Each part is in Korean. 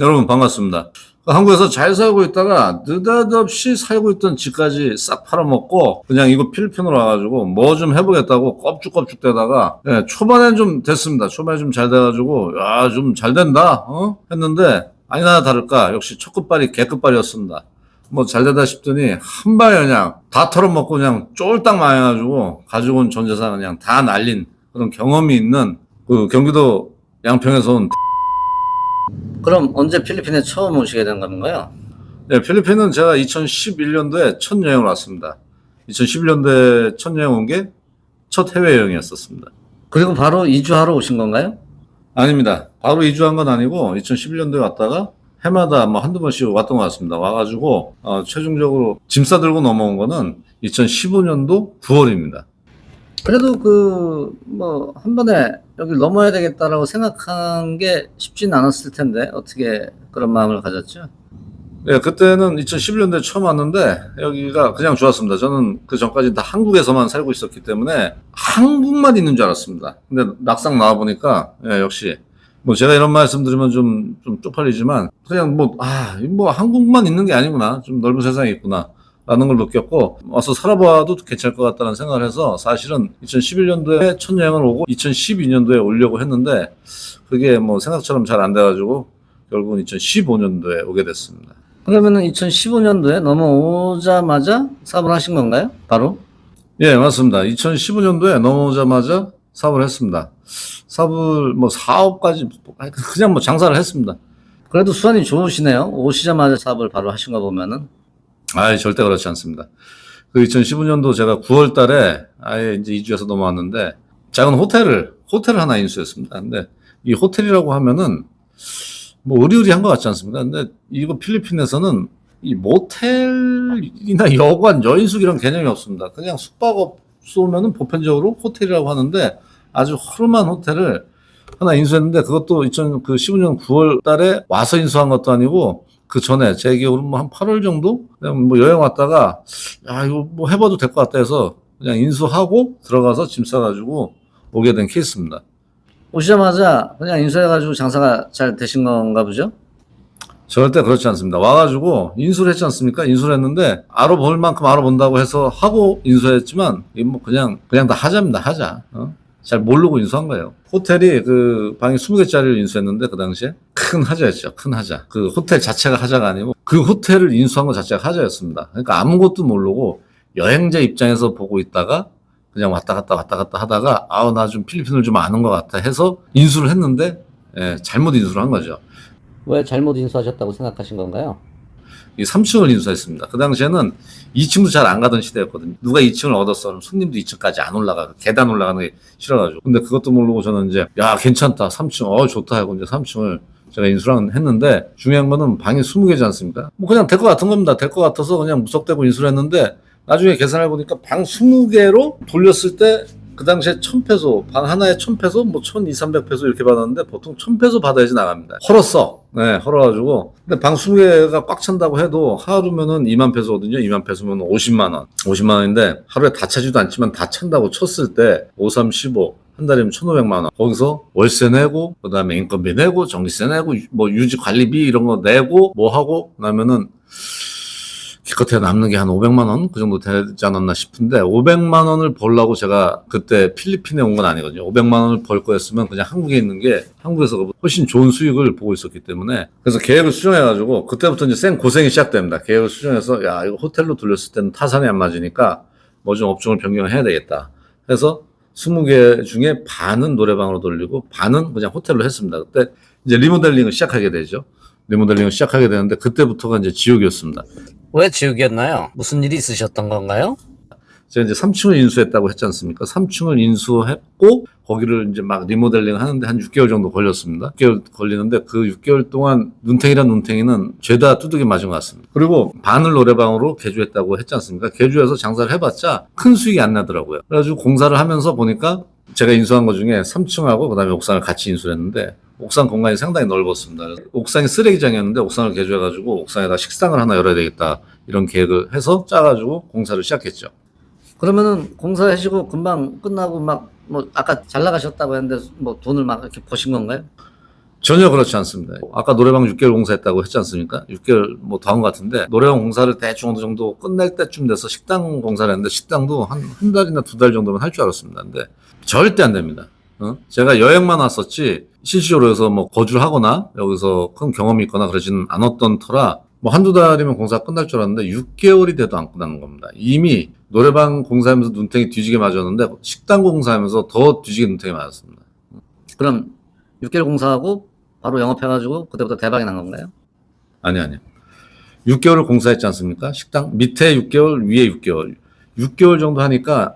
여러분 반갑습니다. 한국에서 잘 살고 있다가 느닷없이 살고 있던 집까지 싹 팔아먹고 그냥 이거 필리핀으로 와가지고 뭐 좀 해보겠다고 껍죽껍죽대다가 초반엔 좀 됐습니다. 초반에 좀 잘 돼가지고 야 좀 잘 된다 했는데 아니나 다를까 역시 첫 끝발이 개끝발이었습니다. 뭐 잘 되다 싶더니 한 방에 그냥 다 털어먹고 그냥 쫄딱 망해가지고 가지고 온 전 재산 그냥 다 날린 그런 경험이 있는 그 경기도 양평에서 온. 그럼 언제 필리핀에 처음 오시게 된 건가요? 네, 필리핀은 제가 2011년도에 첫 여행을 왔습니다. 2011년도에 첫 여행 온 게 첫 해외여행이었었습니다. 그리고 바로 이주하러 오신 건가요? 아닙니다. 바로 이주한 건 아니고 2011년도에 왔다가 해마다 뭐 한두 번씩 왔던 것 같습니다. 와가지고 최종적으로 짐 싸들고 넘어온 거는 2015년도 9월입니다. 그래도 한 번에 여기 넘어야 되겠다라고 생각한 게 쉽진 않았을 텐데 어떻게 그런 마음을 가졌죠? 네, 그때는 2011년도에 처음 왔는데 여기가 그냥 좋았습니다. 저는 그 전까지 다 한국에서만 살고 있었기 때문에 한국만 있는 줄 알았습니다. 근데 막상 나와보니까 역시 뭐 제가 이런 말씀 드리면 좀 쪽팔리지만 그냥 뭐 한국만 있는 게 아니구나. 좀 넓은 세상이 있구나. 라는 걸 느꼈고 와서 살아봐도 괜찮을 것 같다는 생각을 해서 사실은 2011년도에 첫 여행을 오고 2012년도에 오려고 했는데 그게 뭐 생각처럼 잘 안 돼가지고 결국은 2015년도에 오게 됐습니다. 그러면은 2015년도에 넘어오자마자 사업을 하신 건가요? 바로? 예, 맞습니다. 2015년도에 넘어오자마자 사업을 했습니다. 사업을 사업까지 그냥 장사를 했습니다. 그래도 수완이 좋으시네요. 오시자마자 사업을 바로 하신 거 보면은. 절대 그렇지 않습니다. 그 2015년도 제가 9월 달에 아예 이제 이주해서 넘어왔는데 작은 호텔을 하나 인수했습니다. 근데 이 호텔이라고 하면은 뭐 의리의리한 것 같지 않습니까? 근데 이거 필리핀에서는 이 모텔이나 여관, 여인숙 이런 개념이 없습니다. 그냥 숙박업소면은 보편적으로 호텔이라고 하는데 아주 허름한 호텔을 하나 인수했는데 그것도 2015년 9월 달에 와서 인수한 것도 아니고 그 전에 제 기억으로 한 8월 정도 그냥 여행 왔다가 이거 뭐 해봐도 될 것 같다 해서 그냥 인수하고 들어가서 짐 싸가지고 오게 된 케이스입니다. 오시자마자 그냥 인수해가지고 장사가 잘 되신 건가 보죠? 절대 그렇지 않습니다. 와가지고 인수를 했지 않습니까? 인수를 했는데 알아볼 만큼 알아본다고 해서 하고 인수했지만 뭐 그냥 다 하자입니다. 하자. 잘 모르고 인수한 거예요. 호텔이 그 방이 20개짜리를 인수했는데 그 당시에 큰 하자였죠. 큰 하자. 그 호텔 자체가 하자가 아니고 그 호텔을 인수한 것 자체가 하자였습니다. 그러니까 아무것도 모르고 여행자 입장에서 보고 있다가 그냥 왔다 갔다 하다가 나 좀 필리핀을 좀 아는 것 같아 해서 인수를 했는데 잘못 인수를 한 거죠. 왜 잘못 인수하셨다고 생각하신 건가요? 이 3층을 인수했습니다. 그 당시에는 2층도 잘 안 가던 시대였거든요. 누가 2층을 얻었어? 그럼 손님도 2층까지 안 올라가. 계단 올라가는 게 싫어가지고. 근데 그것도 모르고 저는 이제, 괜찮다. 3층, 좋다 하고 이제 3층을 제가 인수를 했는데, 중요한 거는 방이 20개지 않습니까? 뭐 그냥 될 것 같은 겁니다. 될 것 같아서 그냥 무턱대고 인수를 했는데, 나중에 계산해 보니까 방 20개로 돌렸을 때, 그 당시에 1000페소, 방 하나에 1000페소, 뭐 1200, 300페소 이렇게 받았는데 보통 1000페소 받아야지 나갑니다. 헐었어. 네, 헐어가지고. 근데 방 20개가 꽉 찬다고 해도 하루면은 2만 페소거든요. 2만 페소면 50만원. 50만원인데 하루에 다 차지도 않지만 다 찬다고 쳤을 때 5, 3, 15. 한 달이면 1,500만원. 거기서 월세 내고, 그 다음에 인건비 내고, 전기세 내고, 뭐 유지 관리비 이런 거 내고, 뭐 하고, 나면은 기껏해 남는 게 한 500만 원? 그 정도 되지 않았나 싶은데 500만 원을 벌려고 제가 그때 필리핀에 온 건 아니거든요. 500만 원을 벌 거였으면 그냥 한국에 있는 게 한국에서 훨씬 좋은 수익을 보고 있었기 때문에 그래서 계획을 수정해가지고 그때부터 이제 고생이 시작됩니다. 계획을 수정해서 이거 호텔로 돌렸을 때는 타산이 안 맞으니까 뭐 좀 업종을 변경해야 되겠다. 그래서 20개 중에 반은 노래방으로 돌리고 반은 그냥 호텔로 했습니다. 그때 이제 리모델링을 시작하게 되죠. 리모델링을 시작하게 되는데 그때부터가 이제 지옥이었습니다. 왜 지옥이었나요? 무슨 일이 있으셨던 건가요? 제가 이제 3층을 인수했다고 했지 않습니까? 3층을 인수했고 거기를 이제 막 리모델링 하는데 한 6개월 정도 걸렸습니다. 6개월 걸리는데 그 6개월 동안 눈탱이는 죄다 두들겨 맞은 것 같습니다. 그리고 반을 노래방으로 개조했다고 했지 않습니까? 개조해서 장사를 해봤자 큰 수익이 안 나더라고요. 그래가지고 공사를 하면서 보니까 제가 인수한 것 중에 3층하고 그다음에 옥상을 같이 인수했는데 옥상 공간이 상당히 넓었습니다. 옥상이 쓰레기장이었는데 옥상을 개조해가지고 옥상에다 식당을 하나 열어야 되겠다 이런 계획을 해서 짜가지고 공사를 시작했죠. 그러면은 공사하시고 금방 끝나고 아까 잘 나가셨다고 했는데 돈을 막 이렇게 버신 건가요? 전혀 그렇지 않습니다. 아까 노래방 6개월 공사했다고 했지 않습니까? 6개월 뭐 더 한 것 같은데 노래방 공사를 대충 어느 정도 끝낼 때쯤 돼서 식당 공사를 했는데 식당도 한 달이나 2달 정도면 할 줄 알았습니다. 근데 절대 안 됩니다. 제가 여행만 왔었지 실질적으로 여기서 뭐 거주를 하거나 여기서 큰 경험이 있거나 그러지는 않았던 터라 뭐 한두 달이면 공사가 끝날 줄 알았는데 6개월이 돼도 안 끝나는 겁니다. 이미 노래방 공사하면서 눈탱이 뒤지게 맞았는데 식당 공사하면서 더 뒤지게 눈탱이 맞았습니다. 그럼 6개월 공사하고 바로 영업해가지고 그때부터 대박이 난 건가요? 아니요. 6개월을 공사했지 않습니까? 식당 밑에 6개월, 위에 6개월. 6개월 정도 하니까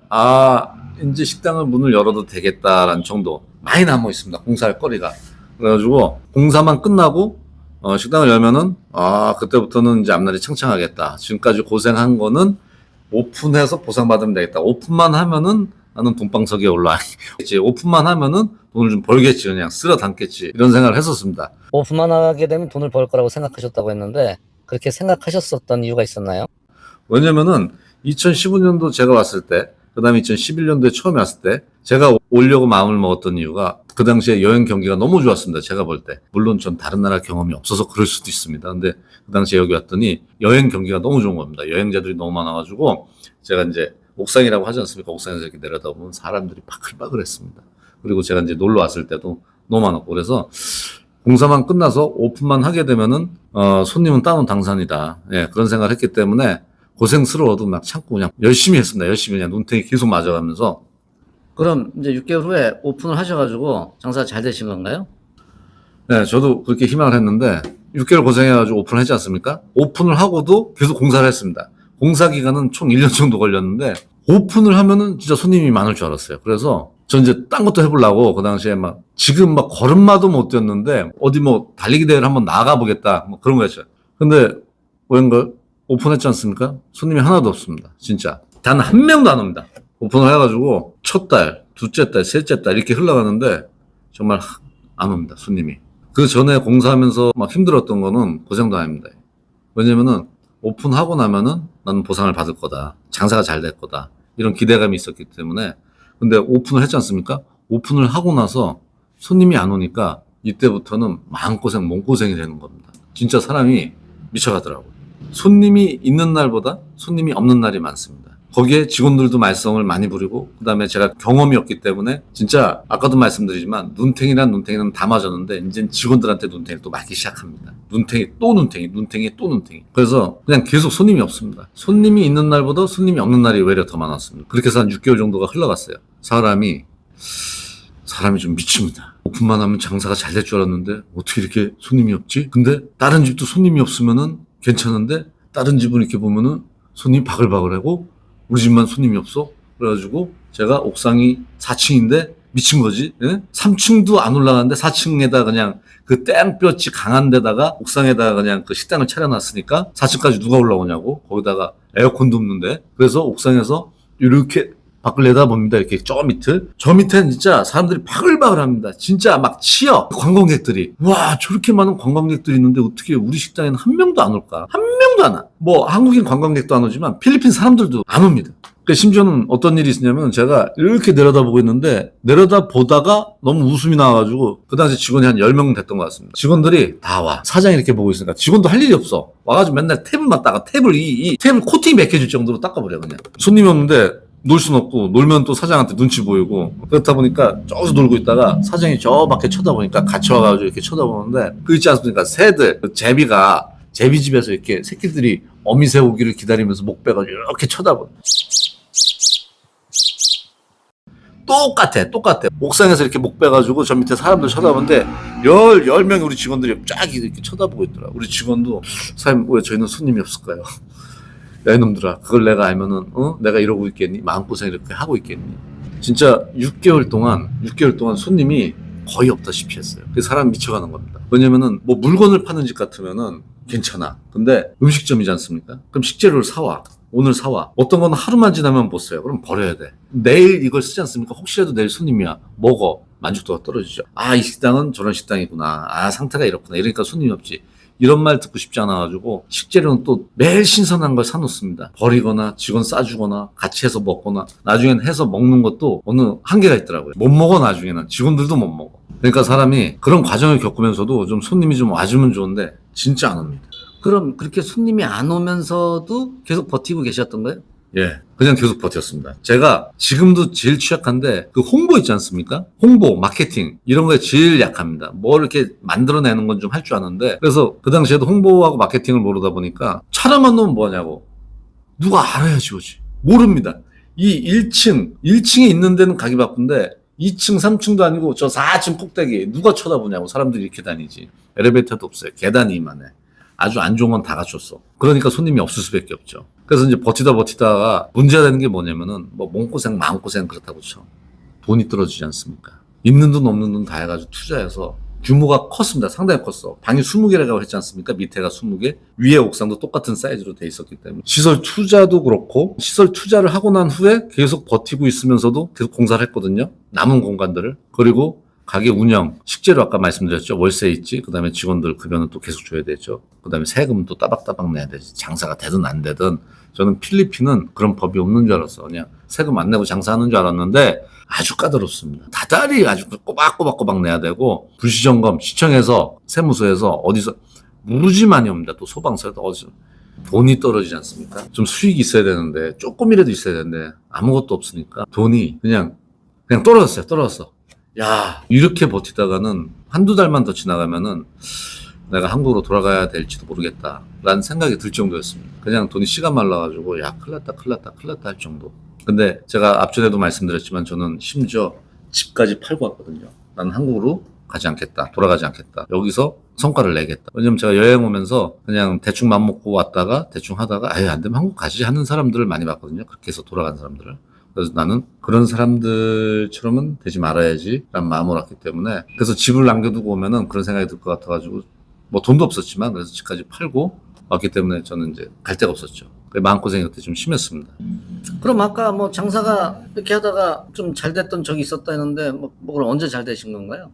이제 식당을 문을 열어도 되겠다라는 정도. 많이 남아 있습니다. 공사할 거리가. 그래가지고 공사만 끝나고 식당을 열면은 그때부터는 이제 앞날이 창창하겠다. 지금까지 고생한 거는 오픈해서 보상받으면 되겠다. 오픈만 하면은 나는 돈방석에 올라가겠지. 오픈만 하면은 돈을 좀 벌겠지. 그냥 쓸어 담겠지. 이런 생각을 했었습니다. 오픈만 하게 되면 돈을 벌 거라고 생각하셨다고 했는데 그렇게 생각하셨었던 이유가 있었나요? 왜냐면은 2015년도 제가 왔을 때, 그 다음에 2011년도에 처음에 왔을 때, 제가 오려고 마음을 먹었던 이유가 그 당시에 여행 경기가 너무 좋았습니다. 제가 볼 때. 물론 전 다른 나라 경험이 없어서 그럴 수도 있습니다. 근데 그 당시에 여기 왔더니 여행 경기가 너무 좋은 겁니다. 여행자들이 너무 많아가지고 제가 이제 옥상이라고 하지 않습니까? 옥상에서 이렇게 내려다보면 사람들이 바글바글 했습니다. 그리고 제가 이제 놀러 왔을 때도 너무 많았고 그래서 공사만 끝나서 오픈만 하게 되면은 손님은 따놓은 당산이다. 예, 그런 생각을 했기 때문에 고생스러워도 막 참고 그냥 열심히 했습니다. 열심히 그냥 눈탱이 계속 맞아가면서. 그럼 이제 6개월 후에 오픈을 하셔가지고 장사가 잘 되신 건가요? 네, 저도 그렇게 희망을 했는데 6개월 고생해가지고 오픈을 했지 않습니까? 오픈을 하고도 계속 공사를 했습니다. 공사 기간은 총 1년 정도 걸렸는데 오픈을 하면은 진짜 손님이 많을 줄 알았어요. 그래서 전 이제 딴 것도 해보려고 그 당시에 지금 걸음마도 못 뛰었는데 어디 뭐 달리기 대회를 한번 나가보겠다 뭐 그런 거였죠. 근데 웬걸 오픈했지 않습니까? 손님이 하나도 없습니다. 진짜 단 한 명도 안 옵니다. 오픈을 해가지고 첫 달, 둘째 달, 셋째 달 이렇게 흘러가는데 정말 안 옵니다. 손님이. 그 전에 공사하면서 힘들었던 거는 고생도 아닙니다. 왜냐면은 오픈하고 나면은 나는 보상을 받을 거다. 장사가 잘 될 거다. 이런 기대감이 있었기 때문에. 근데 오픈을 했지 않습니까? 오픈을 하고 나서 손님이 안 오니까 이때부터는 마음고생, 몸고생이 되는 겁니다. 진짜 사람이 미쳐가더라고요. 손님이 있는 날보다 손님이 없는 날이 많습니다. 거기에 직원들도 말썽을 많이 부리고 그다음에 제가 경험이 없기 때문에 진짜 아까도 말씀드리지만 눈탱이는 다 맞았는데 이제 직원들한테 눈탱이를 또 맞기 시작합니다. 눈탱이 또 눈탱이, 눈탱이 또 눈탱이. 그래서 그냥 계속 손님이 없습니다. 손님이 있는 날보다 손님이 없는 날이 오히려 더 많았습니다. 그렇게 해서 한 6개월 정도가 흘러갔어요. 사람이 좀 미칩니다. 오픈만 하면 장사가 잘 될 줄 알았는데 어떻게 이렇게 손님이 없지? 근데 다른 집도 손님이 없으면은 괜찮은데 다른 집은 이렇게 보면은 손님이 바글바글하고 우리 집만 손님이 없어? 그래가지고 제가 옥상이 4층인데 미친 거지. 예? 3층도 안 올라가는데 4층에다 그냥 그 땡볕이 강한 데다가 옥상에다가 그냥 그 식당을 차려놨으니까 4층까지 누가 올라오냐고. 거기다가 에어컨도 없는데. 그래서 옥상에서 이렇게 밖을 내다봅니다. 이렇게 저 밑에는 진짜 사람들이 바글바글합니다. 진짜 막 치여. 관광객들이. 와, 저렇게 많은 관광객들이 있는데 어떻게 우리 식당에는 한 명도 안 올까? 한 명도 안 와. 뭐 한국인 관광객도 안 오지만 필리핀 사람들도 안 옵니다. 심지어는 어떤 일이 있었냐면 제가 이렇게 내려다보고 있는데 내려다보다가 너무 웃음이 나와가지고 그 당시 직원이 한 10명 됐던 것 같습니다. 직원들이 다 와. 사장이 이렇게 보고 있으니까 직원도 할 일이 없어. 와가지고 맨날 탭을 닦아. 탭을 테이블 코팅이 맥혀질 정도로 닦아버려 그냥. 손님이 없는데 놀 순 없고 놀면 또 사장한테 눈치 보이고 그렇다 보니까 저기서 놀고 있다가 사장이 저 밖에 쳐다보니까 같이 와가지고 이렇게 쳐다보는데 그 있지 않습니까? 새들 제비집에서 이렇게 새끼들이 어미새 오기를 기다리면서 목 빼가지고 이렇게 쳐다보. 똑같아. 옥상에서 이렇게 목 빼가지고 저 밑에 사람들 쳐다보는데 10명의 우리 직원들이 쫙 이렇게 쳐다보고 있더라. 우리 직원도 사장님 왜 저희는 손님이 없을까요? 야 이놈들아 그걸 내가 알면은 내가 이러고 있겠니? 마음고생 이렇게 하고 있겠니? 진짜 6개월 동안 손님이 거의 없다시피 했어요. 그래서 사람 미쳐가는 겁니다. 왜냐면은 뭐 물건을 파는 집 같으면은 괜찮아. 근데 음식점이지 않습니까? 그럼 식재료를 사와. 오늘 사와. 어떤 건 하루만 지나면 못 써요. 그럼 버려야 돼. 내일 이걸 쓰지 않습니까? 혹시라도 내일 손님이야. 먹어. 만족도가 떨어지죠. 이 식당은 저런 식당이구나. 상태가 이렇구나. 이러니까 손님이 없지. 이런 말 듣고 싶지 않아가지고 식재료는 또 매일 신선한 걸 사놓습니다. 버리거나 직원 싸주거나 같이 해서 먹거나 나중엔 해서 먹는 것도 어느 한계가 있더라고요. 못 먹어 나중에는 직원들도 못 먹어. 그러니까 사람이 그런 과정을 겪으면서도 좀 손님이 좀 와주면 좋은데 진짜 안 옵니다. 그럼 그렇게 손님이 안 오면서도 계속 버티고 계셨던 거예요? 예, 그냥 계속 버텼습니다. 제가 지금도 제일 취약한데 그 홍보 있지 않습니까? 홍보, 마케팅 이런 거에 제일 약합니다. 뭐 이렇게 만들어내는 건 좀 할 줄 아는데 그래서 그 당시에도 홍보하고 마케팅을 모르다 보니까 차량만 놓으면 뭐냐고 누가 알아야지 오지. 모릅니다. 이 1층에 있는 데는 가기 바쁜데 2층, 3층도 아니고 저 4층 꼭대기 누가 쳐다보냐고 사람들이 이렇게 다니지. 엘리베이터도 없어요. 계단이 이만해. 아주 안 좋은 건 다 갖췄어. 그러니까 손님이 없을 수밖에 없죠. 그래서 이제 버티다가 문제가 되는 게 뭐냐면은 뭐 몸고생 마음고생 그렇다고 쳐. 돈이 떨어지지 않습니까? 있는 돈 없는 돈 다 해가지고 투자해서 규모가 컸습니다. 상당히 컸어. 방이 20개라고 했지 않습니까? 밑에가 20개, 위에 옥상도 똑같은 사이즈로 돼 있었기 때문에 시설 투자도 그렇고 시설 투자를 하고 난 후에 계속 버티고 있으면서도 계속 공사를 했거든요. 남은 공간들을. 그리고 가게 운영, 식재료 아까 말씀드렸죠. 월세 있지. 그 다음에 직원들 급여는 또 계속 줘야 되죠. 그 다음에 세금은 또 따박따박 내야 되지. 장사가 되든 안 되든. 저는 필리핀은 그런 법이 없는 줄 알았어. 그냥 세금 안 내고 장사하는 줄 알았는데 아주 까다롭습니다. 다달이 아주 꼬박꼬박 내야 되고 불시점검 시청에서 세무서에서 어디서 무지 많이 옵니다. 또 소방서에도 어디서 돈이 떨어지지 않습니까? 좀 수익이 있어야 되는데 조금이라도 있어야 되는데 아무것도 없으니까 돈이 그냥 떨어졌어. 야, 이렇게 버티다가는 한두 달만 더 지나가면은 내가 한국으로 돌아가야 될지도 모르겠다 라는 생각이 들 정도였습니다. 그냥 돈이 씨가 말라가지고 야 큰일 났다 할 정도. 근데 제가 앞전에도 말씀드렸지만 저는 심지어 집까지 팔고 왔거든요. 나는 한국으로 가지 않겠다. 돌아가지 않겠다. 여기서 성과를 내겠다. 왜냐면 제가 여행 오면서 그냥 대충 맘먹고 왔다가 대충 하다가 아예 안 되면 한국 가지 하는 사람들을 많이 봤거든요. 그렇게 해서 돌아간 사람들을. 그래서 나는 그런 사람들처럼은 되지 말아야지 라는 마음을 갖기 때문에 그래서 집을 남겨두고 오면은 그런 생각이 들 것 같아가지고 뭐 돈도 없었지만 그래서 집까지 팔고 왔기 때문에 저는 이제 갈 데가 없었죠. 마음고생이 그때 좀 심했습니다. 그럼 아까 뭐 장사가 이렇게 하다가 좀 잘 됐던 적이 있었다 했는데 뭐 그럼 언제 잘 되신 건가요?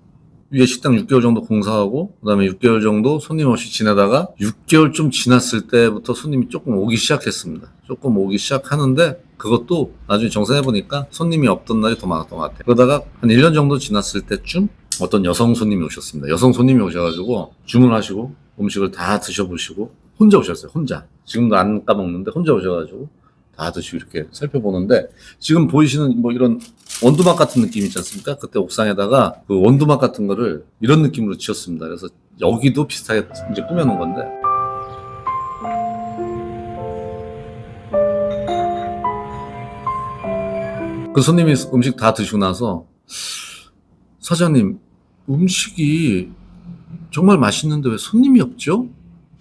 위에 식당 6개월 정도 공사하고 그다음에 6개월 정도 손님 없이 지내다가 6개월 좀 지났을 때부터 손님이 조금 오기 시작했습니다. 조금 오기 시작하는데 그것도 나중에 정산해보니까 손님이 없던 날이 더 많았던 것 같아요. 그러다가 한 1년 정도 지났을 때쯤 어떤 여성 손님이 오셨습니다. 여성 손님이 오셔가지고 주문하시고 음식을 다 드셔보시고 혼자 오셨어요. 혼자. 지금도 안 까먹는데 혼자 오셔가지고 다 드시고 이렇게 살펴보는데 지금 보이시는 뭐 이런 원두막 같은 느낌 있지 않습니까? 그때 옥상에다가 그 원두막 같은 거를 이런 느낌으로 지었습니다. 그래서 여기도 비슷하게 이제 꾸며놓은 건데 그 손님이 음식 다 드시고 나서 사장님 음식이 정말 맛있는데 왜 손님이 없죠?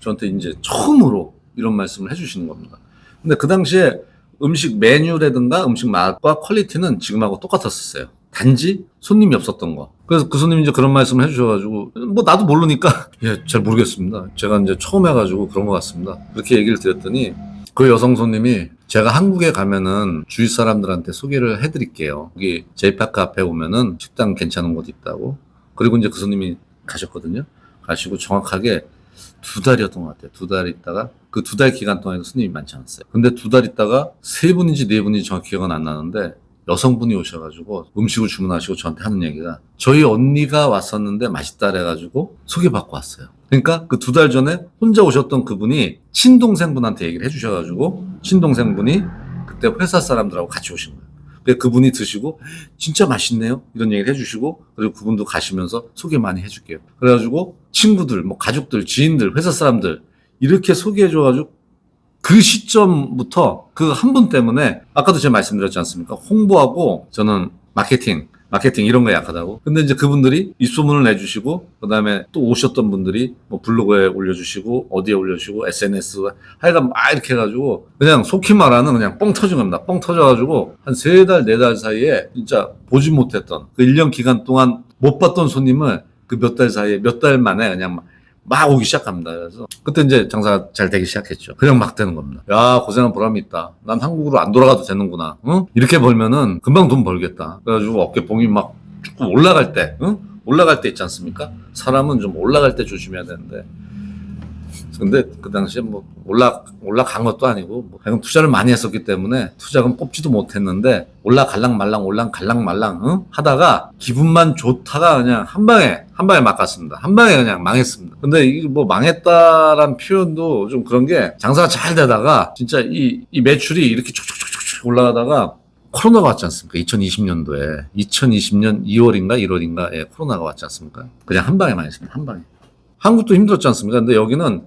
저한테 이제 처음으로 이런 말씀을 해주시는 겁니다. 근데 그 당시에 음식 메뉴라든가 음식 맛과 퀄리티는 지금하고 똑같았었어요. 단지 손님이 없었던 거. 그래서 그 손님이 이제 그런 말씀을 해주셔가지고 뭐 나도 모르니까 예, 잘 모르겠습니다. 제가 이제 처음 해가지고 그런 것 같습니다. 그렇게 얘기를 드렸더니 그 여성 손님이 제가 한국에 가면은 주위 사람들한테 소개를 해드릴게요. 여기 제이파크 앞에 오면은 식당 괜찮은 곳 있다고. 그리고 이제 그 손님이 가셨거든요. 가시고 정확하게 2달이었던 것 같아요. 2달 있다가 그 2달 기간 동안에도 손님이 많지 않았어요. 근데 2달 있다가 3분인지 4분인지 정확히 기억은 안 나는데 여성분이 오셔가지고 음식을 주문하시고 저한테 하는 얘기가 저희 언니가 왔었는데 맛있다 그래가지고 소개받고 왔어요. 그러니까 그 2달 전에 혼자 오셨던 그분이 친동생분한테 얘기를 해주셔가지고 친동생분이 그때 회사 사람들하고 같이 오신 거예요. 그분이 드시고 진짜 맛있네요 이런 얘기를 해주시고 그리고 그분도 가시면서 소개 많이 해줄게요. 그래가지고 친구들, 뭐 가족들, 지인들, 회사 사람들 이렇게 소개해줘가지고 그 시점부터 그 한 분 때문에 아까도 제가 말씀드렸지 않습니까? 홍보하고 저는 마케팅 이런 거에 약하다고. 근데 이제 그분들이 입소문을 내주시고 그다음에 또 오셨던 분들이 뭐 블로그에 올려주시고 어디에 올려주시고 SNS 하여간 막 이렇게 해가지고 그냥 속히 말하는 그냥 뻥 터진 겁니다. 뻥 터져가지고 한 3달 4달 사이에 진짜 보지 못했던 그 1년 기간 동안 못 봤던 손님을 그 몇 달 사이에 몇 달 만에 그냥 막 오기 시작합니다. 그래서 그때 이제 장사가 잘 되기 시작했죠. 그냥 막 되는 겁니다. 야, 고생한 보람이 있다. 난 한국으로 안 돌아가도 되는구나. 응? 이렇게 벌면은 금방 돈 벌겠다. 그래가지고 어깨뽕이 막 쭉 올라갈 때, 응? 올라갈 때 있지 않습니까? 사람은 좀 올라갈 때 조심해야 되는데 근데 그 당시에 뭐 올라간 것도 아니고 뭐 그냥 투자를 많이 했었기 때문에 투자금 뽑지도 못했는데 올라갈랑 말랑 응? 하다가 기분만 좋다가 그냥 한 방에 막 갔습니다. 한 방에 그냥 망했습니다. 근데 이게 뭐 망했다란 표현도 좀 그런 게 장사가 잘 되다가 진짜 이 매출이 이렇게 촉촉촉촉 올라가다가 코로나가 왔지 않습니까? 2020년도에 2020년 2월인가 1월인가 예, 코로나가 왔지 않습니까? 그냥 한 방에 망했습니다. 한 방에. 한국도 힘들었지 않습니까? 근데 여기는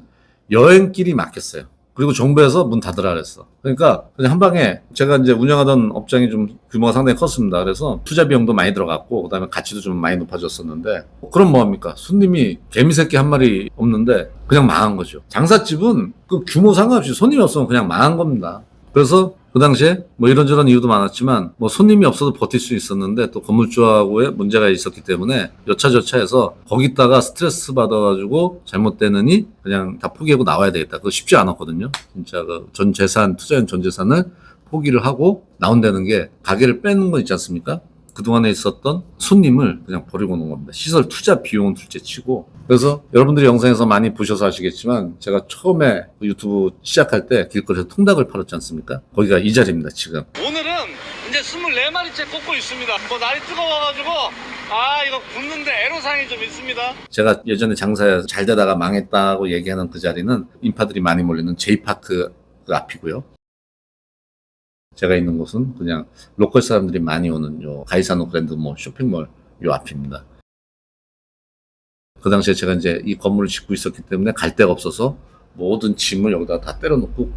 여행길이 막혔어요. 그리고 정부에서 문 닫으라 그랬어. 그러니까 그냥 한 방에 제가 이제 운영하던 업장이 좀 규모가 상당히 컸습니다. 그래서 투자 비용도 많이 들어갔고 그다음에 가치도 좀 많이 높아졌었는데 그럼 뭐합니까? 손님이 개미새끼 한 마리 없는데 그냥 망한 거죠. 장사집은 그 규모 상관없이 손님이 없으면 그냥 망한 겁니다. 그래서 그 당시에 뭐 이런저런 이유도 많았지만 뭐 손님이 없어도 버틸 수 있었는데 또 건물주하고의 문제가 있었기 때문에 여차저차해서 거기다가 스트레스 받아가지고 잘못되느니 그냥 다 포기하고 나와야 되겠다. 그거 쉽지 않았거든요. 진짜 그 전 재산, 투자한 전 재산을 포기를 하고 나온다는 게 가게를 빼는 거 있지 않습니까? 그동안에 있었던 손님을 그냥 버리고 오는 겁니다. 시설 투자 비용은 둘째 치고. 그래서 여러분들이 영상에서 많이 보셔서 아시겠지만 제가 처음에 유튜브 시작할 때 길거리에서 통닭을 팔았지 않습니까? 거기가 이 자리입니다, 지금. 오늘은 이제 24마리째 꽂고 있습니다. 뭐 날이 뜨거워가지고 이거 굽는데 애로사항이 좀 있습니다. 제가 예전에 장사해서 잘 되다가 망했다고 얘기하는 그 자리는 인파들이 많이 몰리는 J파크 그 앞이고요. 제가 있는 곳은 그냥 로컬 사람들이 많이 오는 요 가이사노 그랜드몰 쇼핑몰 요 앞입니다. 그 당시에 제가 이제 이 건물을 짓고 있었기 때문에 갈 데가 없어서 모든 짐을 여기다 다 때려놓고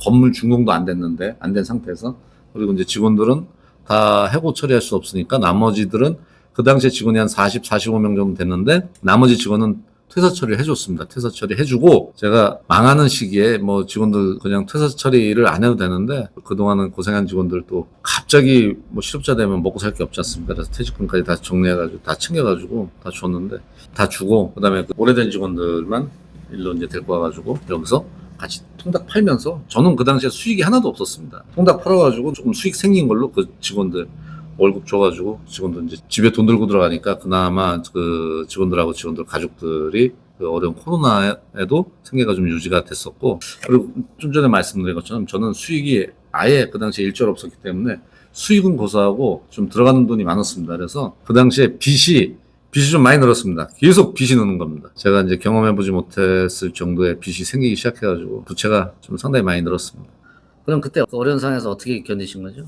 건물 준공도 안 됐는데 안 된 상태에서 그리고 이제 직원들은 다 해고 처리할 수 없으니까 나머지들은 그 당시에 직원이 한 45명 정도 됐는데 나머지 직원은 퇴사 처리를 해줬습니다. 퇴사 처리 해주고 제가 망하는 시기에 뭐 직원들 그냥 퇴사 처리를 안 해도 되는데 그동안은 고생한 직원들도 갑자기 뭐 실업자 되면 먹고 살 게 없지 않습니까? 그래서 퇴직금까지 다 정리해가지고 다 챙겨가지고 다 줬는데 다 주고 그다음에 그 오래된 직원들만 일로 이제 데리고 와가지고 여기서 같이 통닭 팔면서 저는 그 당시에 수익이 하나도 없었습니다. 통닭 팔아가지고 조금 수익 생긴 걸로 그 직원들 월급 줘가지고 직원들 이제 집에 돈 들고 들어가니까 그나마 그 직원들하고 직원들 가족들이 그 어려운 코로나에도 생계가 좀 유지가 됐었고 그리고 좀 전에 말씀드린 것처럼 저는 수익이 아예 그 당시에 일절 없었기 때문에 수익은 고사하고 좀 들어가는 돈이 많았습니다. 그래서 그 당시에 빚이 좀 많이 늘었습니다. 계속 빚이 느는 겁니다. 제가 이제 경험해보지 못했을 정도의 빚이 생기기 시작해가지고 부채가 좀 상당히 많이 늘었습니다. 그럼 그때 그 어려운 상황에서 어떻게 견디신 거죠?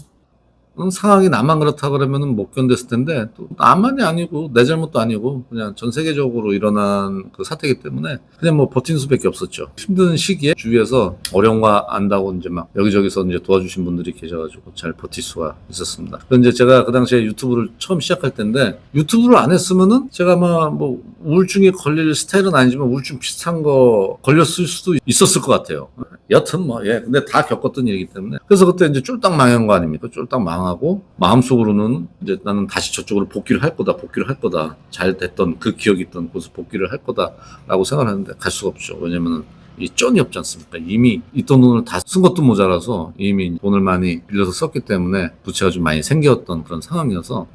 상황이 나만 그렇다 그러면은 못 견뎠을 텐데 또 나만이 아니고 내 잘못도 아니고 그냥 전 세계적으로 일어난 그 사태이기 때문에 그냥 뭐 버티는 수밖에 없었죠. 힘든 시기에 주위에서 어려운 거 안다고 이제 막 여기저기서 이제 도와주신 분들이 계셔가지고 잘 버틸 수가 있었습니다. 그런데 제가 그 당시에 유튜브를 처음 시작할 때인데 유튜브를 안 했으면은 제가 뭐 우울증에 걸릴 스타일은 아니지만 우울증 비슷한 거 걸렸을 수도 있었을 것 같아요. 여튼 근데 다 겪었던 일이기 때문에 그래서 그때 이제 쫄딱 망한 거 아닙니까? 쫄딱 망하고 마음속으로는 이제 나는 다시 저쪽으로 복귀를 할 거다. 잘 됐던 그 기억이 있던 곳에 복귀를 할 거다라고 생각하는데 갈 수가 없죠. 왜냐면은 이 쩐이 없지 않습니까? 이미 있던 돈을 다 쓴 것도 모자라서 이미 돈을 많이 빌려서 썼기 때문에 부채가 좀 많이 생겼던 그런 상황이어서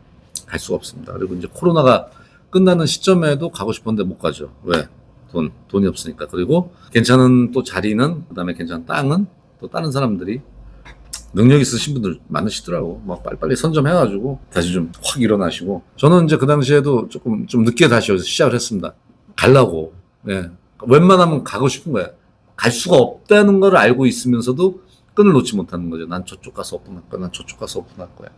갈 수가 없습니다. 그리고 이제 코로나가 끝나는 시점에도 가고 싶었는데 못 가죠. 왜? 돈이 없으니까. 그리고 괜찮은 또 자리는, 그 다음에 괜찮은 땅은 또 다른 사람들이 능력 있으신 분들 많으시더라고. 막 빨리빨리 선점해가지고 다시 좀 확 일어나시고. 저는 이제 그 당시에도 좀 늦게 다시 여기서 시작을 했습니다. 가려고. 예. 웬만하면 가고 싶은 거야. 갈 수가 없다는 걸 알고 있으면서도 끈을 놓지 못하는 거죠. 난 저쪽 가서 오픈할 거야. 난 저쪽 가서 오픈할 거야.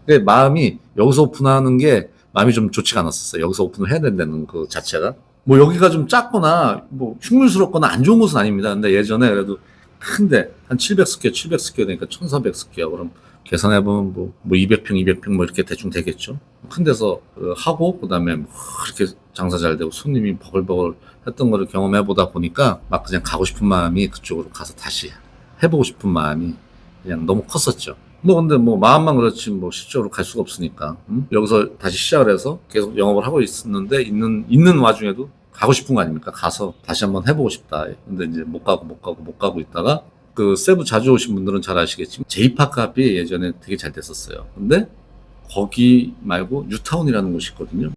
근데 마음이 여기서 오픈하는 게 마음이 좀 좋지가 않았었어요. 여기서 오픈을 해야 된다는 그 자체가. 뭐 여기가 좀 작거나 뭐 흉물스럽거나 안 좋은 곳은 아닙니다. 근데 예전에 그래도 큰데 한 700스퀘어 되니까 1400스퀘어 그럼 계산해보면 뭐 200평 뭐 이렇게 대충 되겠죠. 큰 데서 하고 그다음에 뭐 이렇게 장사 잘 되고 손님이 버글버글 했던 거를 경험해보다 보니까 막 그냥 가고 싶은 마음이 그쪽으로 가서 다시 해보고 싶은 마음이 그냥 너무 컸었죠. 근데 마음만 그렇지 실적으로 갈 수가 없으니까 여기서 다시 시작을 해서 계속 영업을 하고 있었는데 있는 와중에도 가고 싶은 거 아닙니까? 가서 다시 한번 해보고 싶다. 근데 이제 못 가고 있다가 그 세부 자주 오신 분들은 잘 아시겠지만 제이파크 앞이 예전에 되게 잘 됐었어요. 근데 거기 말고 뉴타운이라는 곳이 있거든요.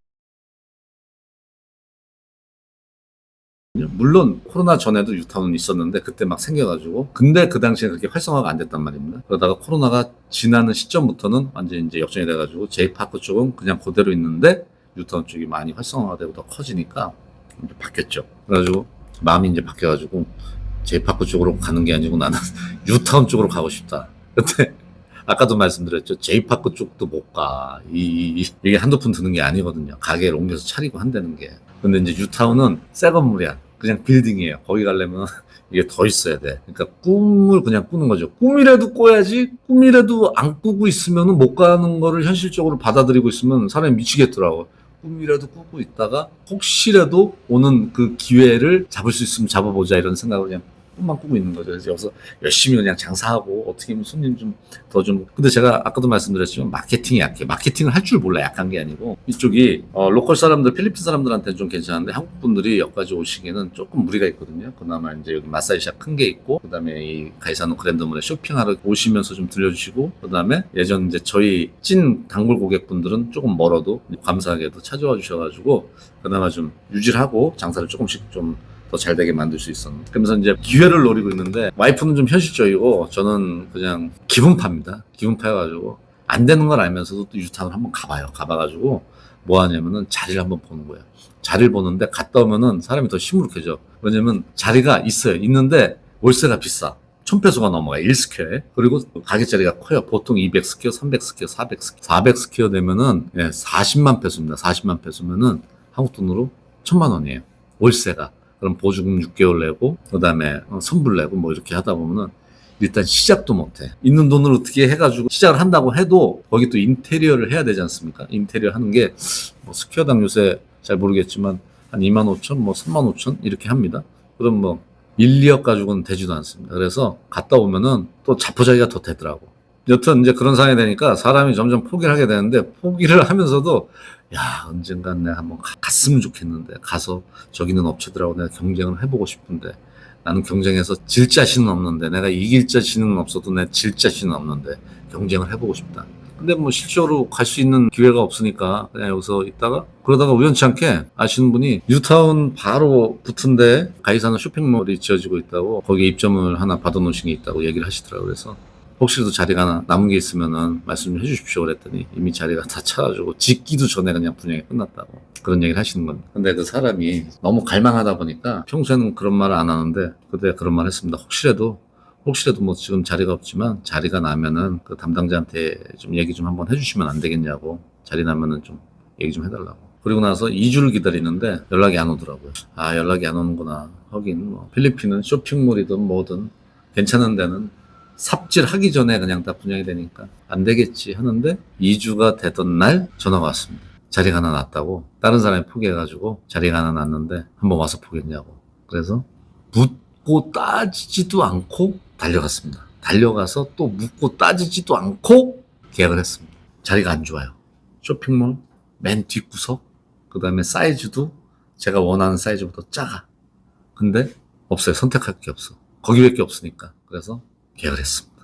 물론 코로나 전에도 유타운은 있었는데 그때 막 생겨가지고 근데 그 당시에 그렇게 활성화가 안 됐단 말입니다. 그러다가 코로나가 지나는 시점부터는 완전히 이제 역전이 돼가지고 제이파크 쪽은 그냥 그대로 있는데 유타운 쪽이 많이 활성화가 되고 더 커지니까 이제 바뀌었죠. 그래가지고 마음이 이제 바뀌어가지고 제이파크 쪽으로 가는 게 아니고 나는 유타운 쪽으로 가고 싶다. 근데 아까도 말씀드렸죠. 제이파크 쪽도 못 가. 이게 한두 푼 드는 게 아니거든요. 가게를 옮겨서 차리고 한다는 게. 근데 이제 유타운은 새 건물이야. 그냥 빌딩이에요. 거기 가려면 이게 더 있어야 돼. 그러니까 꿈을 그냥 꾸는 거죠. 꿈이라도 꿔야지. 꿈이라도 안 꾸고 있으면 못 가는 거를 현실적으로 받아들이고 있으면 사람이 미치겠더라고. 꿈이라도 꾸고 있다가 혹시라도 오는 그 기회를 잡을 수 있으면 잡아보자 이런 생각을 그냥 꿈만 꾸고 있는 거죠. 그래서 여기서 열심히 그냥 장사하고 어떻게 하면 손님 좀 더 좀. 근데 제가 아까도 말씀드렸지만 마케팅이 약해. 마케팅을 할 줄 몰라. 약한 게 아니고 이쪽이 로컬 사람들, 필리핀 사람들한테는 좀 괜찮은데 한국 분들이 여기까지 오시기에는 조금 무리가 있거든요. 그나마 이제 여기 마사지샵 큰 게 있고 그다음에 이 가이사노 그랜드몰에 쇼핑하러 오시면서 좀 들려주시고 그다음에 예전 이제 저희 찐 단골 고객분들은 조금 멀어도 감사하게도 찾아와 주셔가지고 그나마 좀 유지를 하고 장사를 조금씩 좀 더 잘 되게 만들 수 있었는데 그러면서 이제 기회를 노리고 있는데 와이프는 좀 현실적이고 저는 그냥 기분파입니다. 기분파여가지고 안 되는 걸 알면서도 또 유타운을 한번 가봐가지고 뭐 하냐면은 자리를 한번 보는 거예요. 자리를 보는데 갔다 오면은 사람이 더 시무룩해져. 왜냐면 자리가 있어요. 있는데 월세가 비싸. 1000페소가 넘어가 1스퀘어에. 그리고 가게자리가 커요. 보통 200스퀘어, 300스퀘어, 400스퀘어. 400스퀘어 되면은 40만 페소입니다. 40만 페소면은 한국 돈으로 1000만 원이에요. 월세가. 그럼 보증금 6개월 내고 그다음에 선불 내고 뭐 이렇게 하다 보면은 일단 시작도 못해. 있는 돈을 어떻게 해가지고 시작을 한다고 해도 거기 또 인테리어를 해야 되지 않습니까? 인테리어 하는 게 뭐 스퀘어당 요새 잘 모르겠지만 한 25,000, 뭐 35,000 이렇게 합니다. 그럼 뭐 1, 2억 가지고는 되지도 않습니다. 그래서 갔다 오면은 또 자포자기가 더 되더라고. 여튼 이제 그런 상황이 되니까 사람이 점점 포기를 하게 되는데 포기를 하면서도 야 언젠간 내가 한번 갔으면 좋겠는데 가서 저기 있는 업체들하고 내가 경쟁을 해보고 싶은데 나는 경쟁해서 질 자신은 없는데 내가 이길 자신은 없어도 내가 질 자신은 없는데 경쟁을 해보고 싶다. 근데 뭐 실제로 갈 수 있는 기회가 없으니까 그냥 여기서 있다가 그러다가 우연치 않게 아시는 분이 뉴타운 바로 붙은데 가이사노 쇼핑몰이 지어지고 있다고 거기에 입점을 하나 받아놓으신 게 있다고 얘기를 하시더라고요. 그래서 혹시라도 자리가 남은 게 있으면은 말씀 좀 해주십시오 그랬더니 이미 자리가 다 차가지고 짓기도 전에 그냥 분양이 끝났다고 그런 얘기를 하시는 겁니다. 근데 그 사람이 너무 갈망하다 보니까 평소에는 그런 말을 안 하는데 그때 그런 말 했습니다. 혹시라도 뭐 지금 자리가 없지만 자리가 나면은 그 담당자한테 좀 얘기 좀 한번 해주시면 안 되겠냐고 자리 나면은 좀 얘기 좀 해달라고. 그리고 나서 2주를 기다리는데 연락이 안 오더라고요. 아 연락이 안 오는구나. 하긴 뭐 필리핀은 쇼핑몰이든 뭐든 괜찮은 데는 삽질하기 전에 그냥 다 분양이 되니까 안 되겠지 하는데 2주가 되던 날 전화가 왔습니다. 자리가 하나 났다고. 다른 사람이 포기해가지고 자리가 하나 났는데 한번 와서 보겠냐고. 그래서 묻고 따지지도 않고 달려갔습니다. 달려가서 또 묻고 따지지도 않고 계약을 했습니다. 자리가 안 좋아요. 쇼핑몰 맨 뒷구석 그 다음에 사이즈도 제가 원하는 사이즈보다 작아. 근데 없어요. 선택할 게 없어. 거기밖에 없으니까. 그래서 계약을 했습니다.